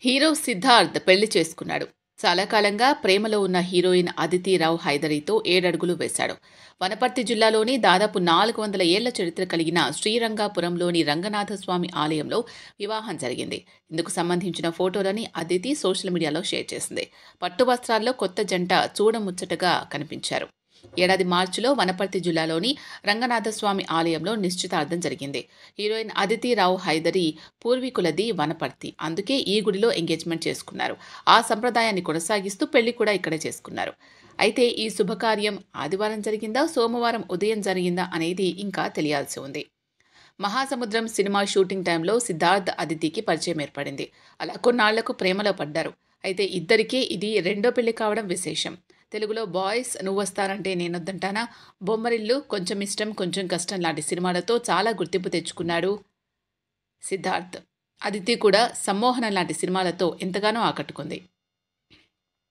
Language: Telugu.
హీరో సిద్ధార్థ్ పెళ్లి చేసుకున్నాడు. చాలా కాలంగా ప్రేమలో ఉన్న హీరోయిన్ అదితి రావ్ హైదరీతో 7 అడుగులు వేశాడు. వనపర్తి జిల్లాలోని దాదాపు 400 ఏళ్ల చరిత్ర కలిగిన శ్రీరంగపురంలోని రంగనాథస్వామి ఆలయంలో వివాహం జరిగింది. ఇందుకు సంబంధించిన ఫోటోలని అదితి సోషల్ మీడియాలో షేర్ చేసింది. పట్టు వస్త్రాల్లో కొత్త జంట చూడముచ్చటగా కనిపించారు. ఏడాది మార్చిలో వనపర్తి జిల్లాలోని రంగనాథస్వామి ఆలయంలో నిశ్చితార్థం జరిగింది. హీరోయిన్ అదితి రావ్ హైదరీ పూర్వీకులది వనపర్తి. అందుకే ఈ గుడిలో ఎంగేజ్మెంట్ చేసుకున్నారు. ఆ సంప్రదాయాన్ని కొనసాగిస్తూ పెళ్లి కూడా ఇక్కడే చేసుకున్నారు. అయితే ఈ శుభకార్యం ఆదివారం జరిగిందా, సోమవారం ఉదయం జరిగిందా అనేది ఇంకా తెలియాల్సి ఉంది. మహాసముద్రం సినిమా షూటింగ్ టైంలో సిద్ధార్థ్ అదితికి పరిచయం ఏర్పడింది. అలా కొన్నాళ్లకు ప్రేమలో పడ్డారు. అయితే ఇద్దరికీ ఇది రెండో పెళ్లి కావడం విశేషం. తెలుగులో బాయ్స్, నువ్వొస్తానంటే నేనొద్దంటానా, బొమ్మరిల్లు, కొంచెం ఇష్టం కొంచెం కష్టం లాంటి సినిమాలతో చాలా గుర్తింపు తెచ్చుకున్నాడు సిద్ధార్థ్. అదితి కూడా సమ్మోహనం లాంటి సినిమాలతో ఎంతగానో ఆకట్టుకుంది.